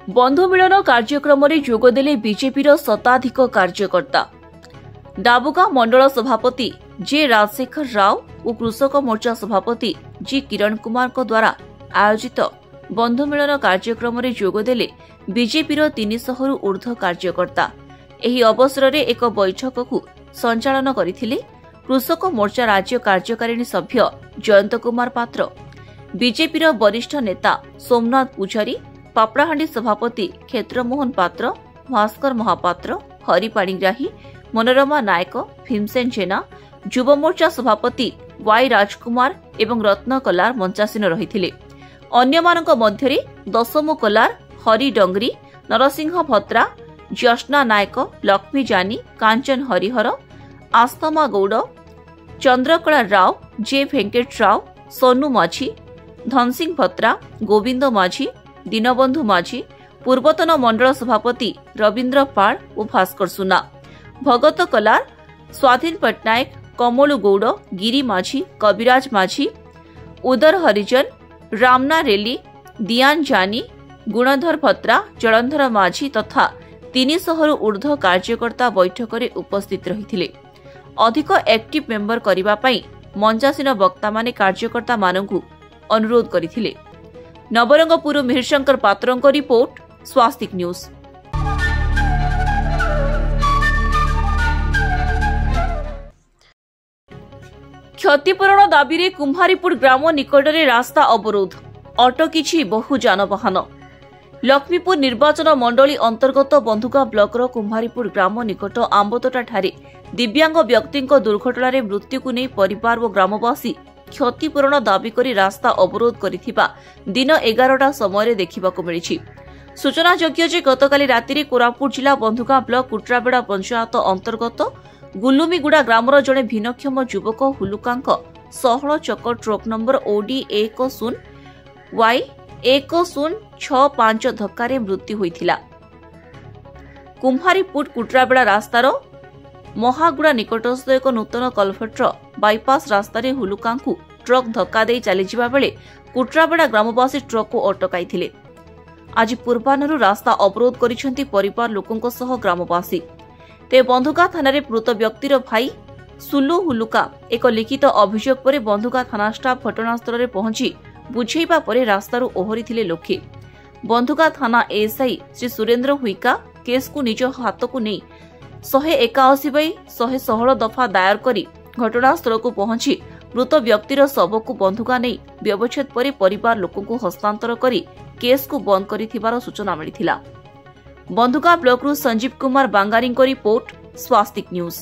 बंधु मिलन कार्यक्रम में जोगदेले बीजेपीर शताधिक कार्यकर्ता। डाबुगा मंडल सभापति जे राजशेखर राव और कृषक मोर्चा सभापति जी किरण कुमार द्वारा आयोजित बंधु मिलन कार्यक्रम में जोगदेले बीजेपीर 300 रु ऊर्ध्व कार्यकर्ता। एही अवसर में एक बैठक को संचालन करथिले कृषक मोर्चा राज्य कार्यकारिणी सभ्य जयंत कुमार पात्र, बीजेपीर वरिष्ठ नेता सोमनाथ पूजारी, पापड़ाहांडी सभापति क्षेत्रमोहन पात्र, भास्कर महापात्र, हरि पाणिग्राही, मनोरमा नायक, भीमसेन जेना, युव मोर्चा सभापति वाई राजकुमार एवं रत्न कलार मंचासीन रहिथिले। अन्यमानक मध्यरे दशमु कलार, हरि डंगरी, नरसिंह भत्रा, ज्योत्स्ना नायक, लक्ष्मी जानी, कांचन हरिहर, आस्थमा गौड़, चंद्रकला राव, जे भेंकट राव, सोनू माझी, धनसिंह भत्रा, गोविंद माझी, दीनबंधु माझी, पूर्वतन मंडल सभापति रवींद्र पाल और भास्कर सुना, भगत कलार, स्वाधीन पट्टनायक, कमलु गौड़, गिरी माझी, कविराज माझी, उदर हरिजन, रामना रेली, दियान जानी, गुणधर भत्रा, जलंधर माझी तथा 300 रु ऊर्ध्व कार्यकर्ता बैठक में उपस्थित रहिथिले। अधिक एक्टिव मेंबर करिबा पई मंचासीन वक्ता माने कार्यकर्ता मानकु अनुरोध करिथिले। नवरंगपुर मिहिरशंकर पात्रंक रिपोर्ट, स्वास्तिक न्यूज। क्षतिपूरण दाबी रे कुम्हारीपुर ग्राम निकट में रास्ता अवरोध, अटकिछि बहु जानवाहन। लक्ष्मीपुर निर्वाचन मंडली अंतर्गत बंधुगा ब्लॉकर कुम्हारीपुर ग्राम निकट आंबतोटा ठारे दिव्यांग व्यक्ति दुर्घटना रे मृत्यु को नहीं परिवार और ग्रामवासी क्षतिपूरण दाबी करी रास्ता अवरोध करिथिबा दिन 11टा समय देखा मिली। सूचनायोग्य जे गतकाली राति कोरापुट जिला बंधुगा ब्लॉक कुट्राबेड़ा पंचायत अंतर्गत गुलुमीगुड़ा ग्रामर जड़े भिन्नक्षम युवक हुलुकांक सहल चक ट्रक नंबर OD 10 Y 1065 धक्कार मृत्यु होइथिला। कुम्हारीपुट कुट्राबेड़ा रास्तार महागुड़ा निकटस्थ एक नूतन कलभट्र बाईपास रास्तार हुलुकांकु ट्रक धक्का दे चलीजा बेले कुट्राबेड़ा ग्रामवासी ट्रक को अटकाइथिले। आज पूर्वाह्नरु रास्ता अवरोध करिसेंती परिवार लोकंक सह ग्रामवासी। ते बंधुगा थाना रे मृत व्यक्तिर भाई सुलु हुलुका एक लिखित अभियोग पर बंधुगा थाना स्टाफ घटनास्थल में पहुंची बुझेइबा परे रास्तारू ओहरिथिले लोके। बंधुगा थाना एएसआई श्री सुरेंद्र हुइका केस को निज हाथ को नहीं 181/116 दफा दायर करी घटनास्थल को पहुंची मृत व्यक्तिर शव को बंधुगा नहीं व्यवच्छेद पर परिवार लोकों को हस्तांतर करी केस को बंद करिथिबार सूचना मिलिथिला। बंधुगा ब्लॉक रु संजीव कुमार बांगारी रिपोर्ट, स्वास्तिक न्यूज।